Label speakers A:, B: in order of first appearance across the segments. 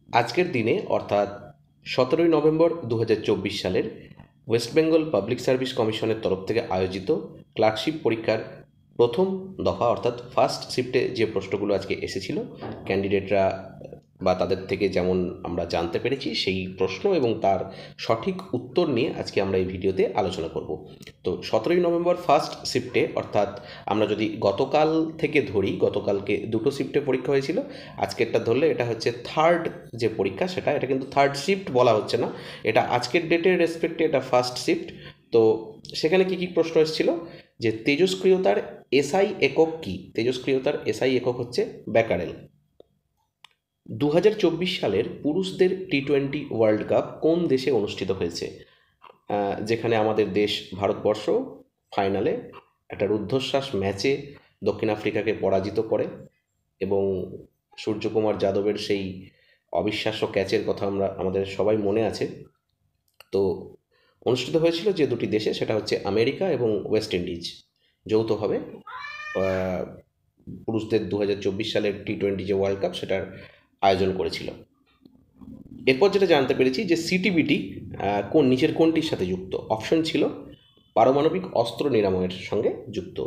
A: আজকের দিনে অর্থাৎ 17ই নভেম্বর 2024 সালের ওয়েস্ট বেঙ্গল পাবলিক সার্ভিস কমিশনের তরফ থেকে আয়োজিত ক্লার্কশিপ পরীক্ষার প্রথম দফা অর্থাৎ ফার্স্ট শিফটে যে প্রশ্নগুলো আজকে এসেছিল ক্যান্ডিডেটরা বা তাদের থেকে যেমন আমরা জানতে পেরেছি সেই প্রশ্ন এবং তার সঠিক উত্তর নিয়ে আজকে আমরা এই ভিডিওতে আলোচনা করব। তো 17ই নভেম্বর ফার্স্ট শিফটে অর্থাৎ আমরা যদি গতকাল থেকে ধরি, গতকালকে দুটো শিফটে পরীক্ষা হয়েছিল, আজকেরটা ধরলে এটা হচ্ছে থার্ড যে পরীক্ষা এটা কিন্তু থার্ড শিফট বলা হচ্ছে না, এটা আজকের ডেটের রেসপেক্টে এটা ফার্স্ট শিফট। তো সেখানে কি কি প্রশ্ন এসেছিল যে তেজস্ক্রিয়তার এসআই একক কি? তেজস্ক্রিয়তার এসআই একক হচ্ছে ব্যাকারেল। 2024 সালের পুরুষদের টি-20 ওয়ার্ল্ড কাপ কোন দেশে অনুষ্ঠিত হয়েছে? যেখানে আমাদের দেশ ভারতবর্ষ ফাইনালে একটা রুদ্ধশ্বাস ম্যাচে দক্ষিণ আফ্রিকাকে পরাজিত করে এবং সূর্যকুমার যাদবের সেই অবিশ্বাস্য ক্যাচের কথা আমাদের সবাই মনে আছে। তো অনুষ্ঠিত হয়েছিল যে দুটি দেশে, সেটা হচ্ছে আমেরিকা এবং ওয়েস্ট ইন্ডিজ যৌথভাবে পুরুষদের 2024 সালের টি-20 যে ওয়ার্ল্ড কাপ সেটার আয়োজন করেছিল। এরপর যেটা জানতে পেরেছি যে সিটিবিটি নিচের কোনটির সাথে যুক্ত? অপশন ছিল পারমাণবিক অস্ত্র নিরাময়ের সঙ্গে যুক্ত।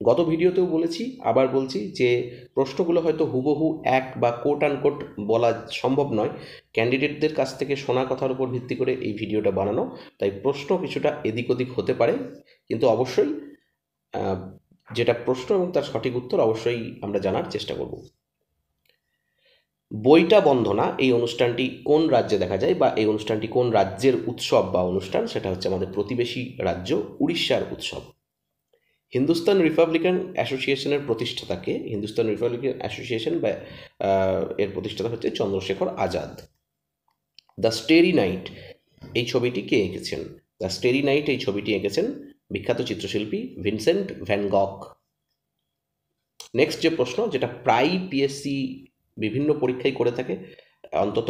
A: গত ভিডিওতেও বলেছি, আবার বলছি যে প্রশ্নগুলো হয়তো হুবহু এক বা কোট অ্যান্ড কোট বলা সম্ভব নয়, ক্যান্ডিডেটদের কাছ থেকে শোনা কথার উপর ভিত্তি করে এই ভিডিওটা বানানো, তাই প্রশ্ন কিছুটা এদিক ওদিক হতে পারে, কিন্তু অবশ্যই যেটা প্রশ্ন এবং তার সঠিক উত্তর অবশ্যই আমরা জানার চেষ্টা করব। বইটা বন্দনা এই অনুষ্ঠানটি কোন রাজ্যে দেখা যায়, বা এই অনুষ্ঠানটি কোন রাজ্যের উৎসব বা অনুষ্ঠান? সেটা হচ্ছে আমাদের প্রতিবেশী রাজ্য উড়িষ্যার উৎসব। হিন্দুস্তান রিপাবলিকান অ্যাসোসিয়েশনের প্রতিষ্ঠাতাকে? হিন্দুস্তান রিপাবলিকান অ্যাসোসিয়েশন বা এর প্রতিষ্ঠাতা হচ্ছে Chandrashekhar Azad. The starry night এই ছবিটি কে এঁকেছেন? দ্য স্টেরি নাইট এই ছবিটি এঁকেছেন বিখ্যাত চিত্রশিল্পী ভিনসেন্ট ভ্যান গক। নেক্সট যে প্রশ্ন, যেটা প্রায় পিএসসি বিভিন্ন পরীক্ষায় করে থাকে, অন্তত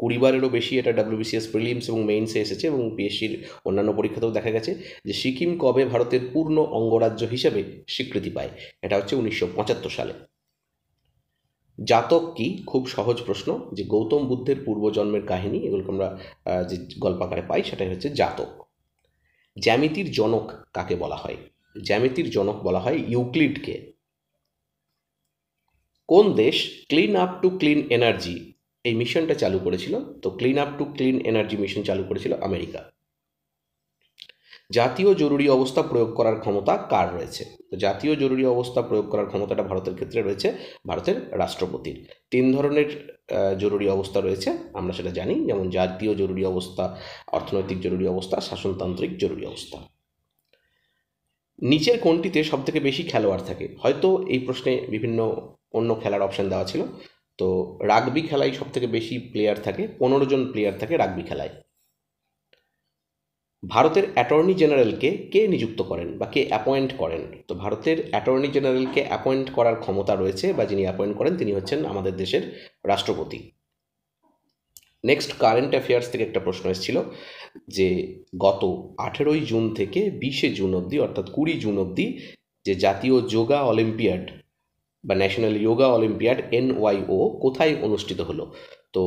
A: 20 বারেরও বেশি এটা WBCS প্রিলিমস এবং মেইনসে এসেছে এবং পিএসসির অন্যান্য পরীক্ষাতেও দেখা গেছে, যে সিকিম কবে ভারতের পূর্ণ অঙ্গরাজ্য হিসেবে স্বীকৃতি পায়? এটা হচ্ছে 1975 সালে। জাতক কি? খুব সহজ প্রশ্ন, যে গৌতম বুদ্ধের পূর্বজন্মের কাহিনী, এগুলোকে আমরা যে গল্পাকারে পাই সেটাই হচ্ছে জাতক। জ্যামিতির জনক কাকে বলা হয়? জ্যামিতির জনক বলা হয় ইউক্লিডকে। কোন দেশ clean up to clean energy এই মিশনটা চালু করেছিল? তো clean up to clean energy mission চালু করেছিল আমেরিকা। জাতীয় জরুরি অবস্থা প্রয়োগ করার ক্ষমতা কার রয়েছে? তো জাতীয় জরুরি অবস্থা প্রয়োগ করার ক্ষমতাটা ভারতের ক্ষেত্রে রয়েছে ভারতের রাষ্ট্রপতির। 3 ধরনের জরুরি অবস্থা রয়েছে, আমরা সেটা জানি, যেমন জাতীয় জরুরি অবস্থা, অর্থনৈতিক জরুরি অবস্থা, শাসনতান্ত্রিক জরুরি অবস্থা। নিচের কোনটিতে সবথেকে বেশি খেলোয়াড় থাকে? হয়তো এই প্রশ্নে বিভিন্ন অন্য খেলার অপশান দেওয়া ছিল। তো রাগবি খেলায় সবথেকে বেশি প্লেয়ার থাকে, 15 জন প্লেয়ার থাকে রাগবি খেলায়। ভারতের অ্যাটর্নি জেনারেলকে কে নিযুক্ত করেন বা কে অ্যাপয়েন্ট করেন? তো ভারতের অ্যাটর্নি জেনারেলকে অ্যাপয়েন্ট করার ক্ষমতা রয়েছে, বা যিনি অ্যাপয়েন্ট করেন তিনি হচ্ছেন আমাদের দেশের রাষ্ট্রপতি। নেক্সট কারেন্ট অ্যাফেয়ার্স থেকে একটা প্রশ্ন এসেছিল যে গত 18ই জুন থেকে 20শে জুন অবধি, অর্থাৎ 20 জুন অবধি যে জাতীয় যোগা অলিম্পিয়াড বা ন্যাশনাল যোগা অলিম্পিয়াড NYO কোথায় অনুষ্ঠিত হলো? তো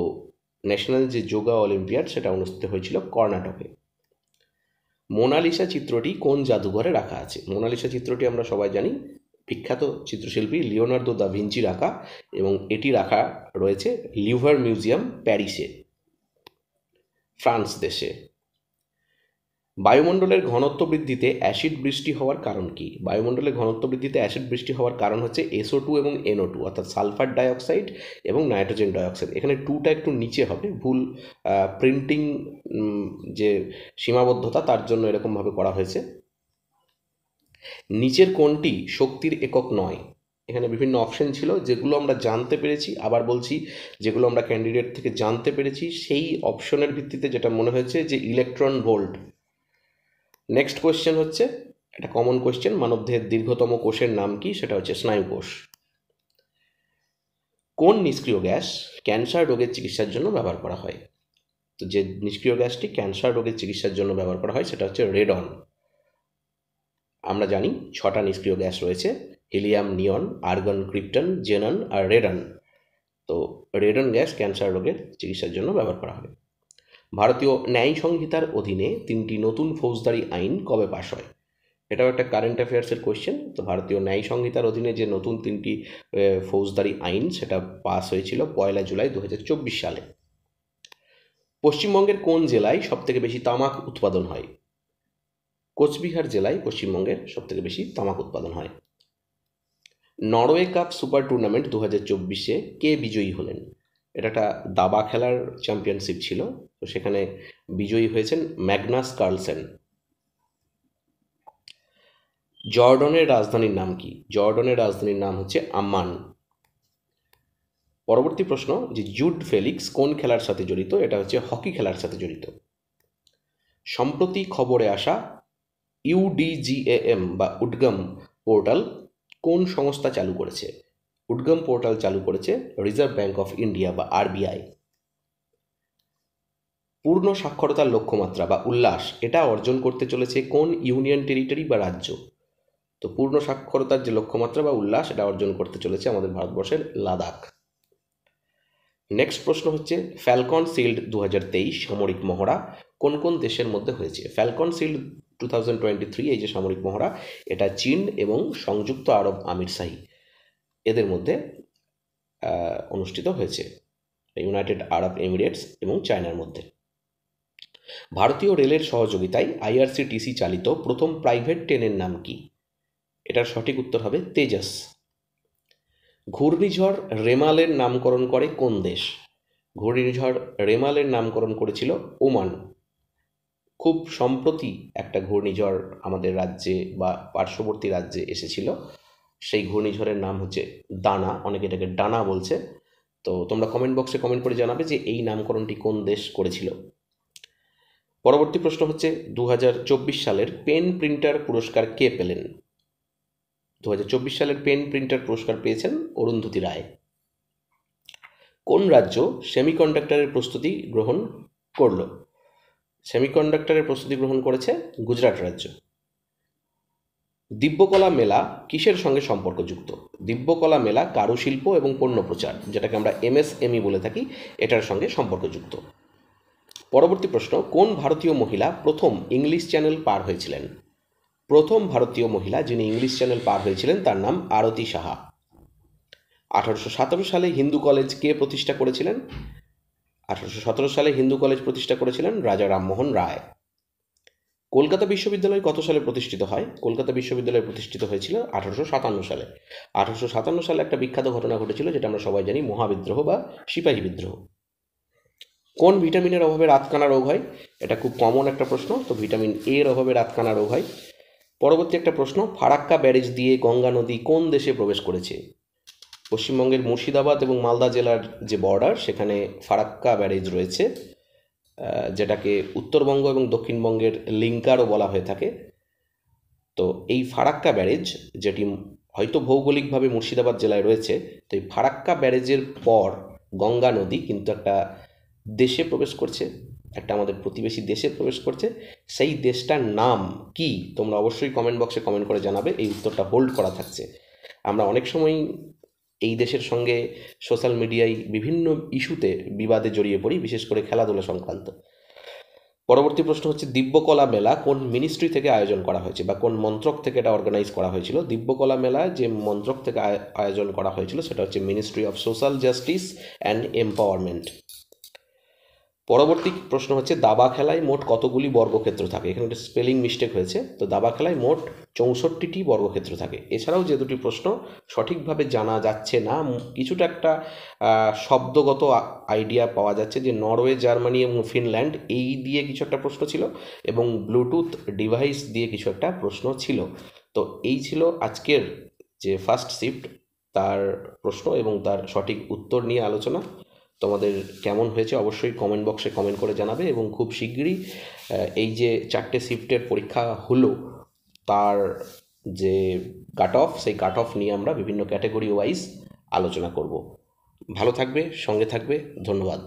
A: ন্যাশনাল যে যোগা অলিম্পিয়াড সেটা অনুষ্ঠিত হয়েছিল কর্ণাটকে। মোনালিসা চিত্রটি কোন জাদুঘরে রাখা আছে? মোনালিসা চিত্রটি আমরা সবাই জানি বিখ্যাত চিত্রশিল্পী লিওনার্দো দা ভিঞ্চির আঁকা, এবং এটি রাখা রয়েছে লিভার মিউজিয়াম প্যারিসে, ফ্রান্স দেশে। বায়ুমণ্ডলের ঘনত্ব বৃদ্ধিতে অ্যাসিড বৃষ্টি হওয়ার কারণ কি? বায়ুমণ্ডলের ঘনত্ব বৃদ্ধিতে অ্যাসিড বৃষ্টি হওয়ার কারণ হচ্ছে SO2 এবং NO2, অর্থাৎ সালফার ডাইঅক্সাইড এবং নাইট্রোজেন ডাইঅক্সাইড। এখানে 2টা একটু নিচে হবে, ভুল প্রিন্টিং যে সীমাবদ্ধতা তার জন্য এরকমভাবে করা হয়েছে। নিচের কোনটি শক্তির একক নয়? এখানে বিভিন্ন অপশন ছিল, যেগুলো আমরা জানতে পেরেছি, আবার বলছি, যেগুলো আমরা ক্যান্ডিডেট থেকে জানতে পেরেছি সেই অপশনের ভিত্তিতে যেটা মনে হয়েছে যে ইলেকট্রন ভোল্ট। নেক্সট কোয়েশ্চেন হচ্ছে একটা কমন কোয়েশ্চেন, মানবদেহের দীর্ঘতম কোষের নাম কি? সেটা হচ্ছে স্নায়ু কোষ। কোন নিষ্ক্রিয় গ্যাস ক্যান্সার রোগের চিকিৎসার জন্য ব্যবহার করা হয়? তো যে নিষ্ক্রিয় গ্যাসটি ক্যান্সার রোগের চিকিৎসার জন্য ব্যবহার করা হয় সেটা হচ্ছে রেডন। আমরা জানি 6টা নিষ্ক্রিয় গ্যাস রয়েছে, হিলিয়াম, নিয়ন, আর্গন, ক্রিপ্টন, জেনন আর রেডন। তো রেডন গ্যাস ক্যান্সার রোগের চিকিৎসার জন্য ব্যবহার করা হয়। ভারতীয় ন্যায় সংহিতার অধীনে 3টি নতুন ফৌজদারি আইন কবে পাশ হয়? এটাও একটা কারেন্ট অ্যাফেয়ার্সের কোয়েশ্চেন। তো ভারতীয় ন্যায় সংহিতার অধীনে যে নতুন 3টি ফৌজদারি আইন সেটা পাস হয়েছিল 1 জুলাই 2024 সালে। পশ্চিমবঙ্গের কোন জেলায় সবথেকে বেশি তামাক উৎপাদন হয়? কোচবিহার জেলায় পশ্চিমবঙ্গের সবথেকে বেশি তামাক উৎপাদন হয়। নরওয়ে কাপ সুপার টুর্নামেন্ট 2024-এ কে বিজয়ী হলেন? এটা একটা দাবা খেলার চ্যাম্পিয়নশিপ ছিল, তো সেখানে বিজয়ী হয়েছেন ম্যাগনাস কার্লসেন। জর্ডনের রাজধানীর নাম কি? জর্ডনের রাজধানীর নাম হচ্ছে আম্মান। পরবর্তী প্রশ্ন, যে জুড ফেলিক্স কোন খেলার সাথে জড়িত? এটা হচ্ছে হকি খেলার সাথে জড়িত। সম্প্রতি খবরে আসা ইউডিজিএএম বা উডগম পোর্টাল কোন সংস্থা চালু করেছে? উডগম পোর্টাল চালু করেছে রিজার্ভ ব্যাঙ্ক অফ ইন্ডিয়া বা আরবিআই। পূর্ণ সাক্ষরতার লক্ষ্যমাত্রা বা উল্লাস এটা অর্জন করতে চলেছে কোন ইউনিয়ন টেরিটরি বা রাজ্য? তো পূর্ণ সাক্ষরতার যে লক্ষ্যমাত্রা বা উল্লাস এটা অর্জন করতে চলেছে আমাদের ভারতবর্ষের লাদাখ। নেক্সট প্রশ্ন হচ্ছে, ফ্যালকন শিল্ড 2023 সামরিক মহড়া কোন কোন দেশের মধ্যে হয়েছে? ফ্যালকন শিল্ড 2023 এই যে সামরিক মহড়া, এটা চীন এবং সংযুক্ত আরব আমিরশাহী এদের মধ্যে অনুষ্ঠিত হয়েছে, ইউনাইটেড আরব এমিরেটস এবং চায়নার মধ্যে। ভারতীয় রেলের সহযোগিতায় আইআরসিটিসি চালিত প্রথম প্রাইভেট ট্রেনের নাম কি? এটার সঠিক উত্তর হবে তেজাস। ঘূর্ণিঝড় রেমালের নামকরণ করে কোন দেশ? ঘূর্ণিঝড় রেমালের নামকরণ করেছিল ওমান। খুব সম্প্রতি একটা ঘূর্ণিঝড় আমাদের রাজ্যে বা পার্শ্ববর্তী রাজ্যে এসেছিল, সেই ঘূর্ণিঝড়ের নাম হচ্ছে দানা, অনেকে এটাকে ডানা বলছে। তো তোমরা কমেন্ট বক্সে কমেন্ট করে জানাবে যে এই নামকরণটি কোন দেশ করেছিল। পরবর্তী প্রশ্ন হচ্ছে, 2024 সালের পেন প্রিন্টার পুরস্কার কে পেলেন? 2024 সালের পেন প্রিন্টার পুরস্কার পেয়েছেন অরুন্ধতী রায়। কোন রাজ্য সেমিকন্ডাক্টরের প্রস্তুতি গ্রহণ করল? সেমিকন্ডাক্টরের প্রস্তুতি গ্রহণ করেছে গুজরাট রাজ্য। দিব্যকলা মেলা কিসের সঙ্গে সম্পর্কযুক্ত? দিব্যকলা মেলা কারুশিল্প এবং পণ্য প্রচার, যেটাকে আমরা এমএসএমই বলে থাকি, এটার সঙ্গে সম্পর্কযুক্ত। পরবর্তী প্রশ্ন, কোন ভারতীয় মহিলা প্রথম ইংলিশ চ্যানেল পার হয়েছিলেন? প্রথম ভারতীয় মহিলা যিনি ইংলিশ চ্যানেল পার হয়েছিলেন তার নাম আরতি সাহা। 1817 সালে হিন্দু কলেজ কে প্রতিষ্ঠা করেছিলেন? 1817 সালে হিন্দু কলেজ প্রতিষ্ঠা করেছিলেন রাজা রামমোহন রায়। কলকাতা বিশ্ববিদ্যালয় কত সালে প্রতিষ্ঠিত হয়? কলকাতা বিশ্ববিদ্যালয় প্রতিষ্ঠিত হয়েছিল 1857 সালে। 1857 সালে একটা বিখ্যাত ঘটনা ঘটেছিল, যেটা আমরা সবাই জানি, মহাবিদ্রোহ বা সিপাহী বিদ্রোহ। কোন ভিটামিনের অভাবে রাতকানা রোগ হয়? এটা খুব কমন একটা প্রশ্ন, তো ভিটামিন এ এর অভাবে রাতকানা রোগ হয়। পরবর্তী একটা প্রশ্ন, ফারাক্কা ব্যারেজ দিয়ে গঙ্গা নদী কোন দেশে প্রবেশ করেছে? পশ্চিমবঙ্গের মুর্শিদাবাদ এবং মালদা জেলার যে বর্ডার, সেখানে ফারাক্কা ব্যারেজ রয়েছে, যেটাকে উত্তরবঙ্গ এবং দক্ষিণবঙ্গের লিঙ্কারও বলা হয়ে থাকে। তো এই ফারাক্কা ব্যারেজ, যেটি হয়তো ভৌগোলিকভাবে মুর্শিদাবাদ জেলায় রয়েছে, তো এই ফারাক্কা ব্যারেজের পর গঙ্গা নদী কিন্তু একটা দেশে প্রবেশ করছে, একটা আমাদের প্রতিবেশী দেশে প্রবেশ করছে। সেই দেশটার নাম কি? তোমরা অবশ্যই কমেন্ট বক্সে কমেন্ট করে জানাবে, এই উত্তরটা হোল্ড করা থাকছে। আমরা অনেক সময় এই দেশের সঙ্গে সোশ্যাল মিডিয়ায় বিভিন্ন ইস্যুতে বিবাদে জড়িয়ে পড়ি, বিশেষ করে খেলাধুলা সংক্রান্ত। পরবর্তী প্রশ্ন হচ্ছে, দিব্যকলা মেলা কোন মিনিস্ট্রি থেকে আয়োজন করা হয়েছে বা কোন মন্ত্রক থেকে এটা অর্গানাইজ করা হয়েছিল? দিব্যকলা মেলা যে মন্ত্রক থেকে আয়োজন করা হয়েছিল সেটা হচ্ছে ministry of social justice and empowerment. পরবর্তী প্রশ্ন হচ্ছে, দাবা খেলায় মোট কতগুলি বর্গক্ষেত্র থাকে? এখানে একটা স্পেলিং মিস্টেক হয়েছে, তো দাবা খেলায় মোট 64টি বর্গক্ষেত্র থাকে। এছাড়াও যে দুটি প্রশ্ন সঠিকভাবে জানা যাচ্ছে না, কিছুটা একটা শব্দগত আইডিয়া পাওয়া যাচ্ছে যে নরওয়ে, জার্মানি এবং ফিনল্যান্ড এই দিয়ে কিছু একটা প্রশ্ন ছিল, এবং ব্লুটুথ ডিভাইস দিয়ে কিছু একটা প্রশ্ন ছিল। তো এই ছিল আজকের যে ফার্স্ট শিফট, তার প্রশ্ন এবং তার সঠিক উত্তর নিয়ে আলোচনা। তোমাদের কেমন হয়েছে অবশ্যই কমেন্ট বক্সে কমেন্ট করে জানাবে, এবং খুব শিগগিরই এই যে 4টে শিফটের পরীক্ষা হলো তার যে কাট অফ, সেই কাট অফ নিয়ে আমরা বিভিন্ন ক্যাটাগরি ওয়াইজ আলোচনা করব। ভালো থাকবে, সঙ্গে থাকবে, ধন্যবাদ।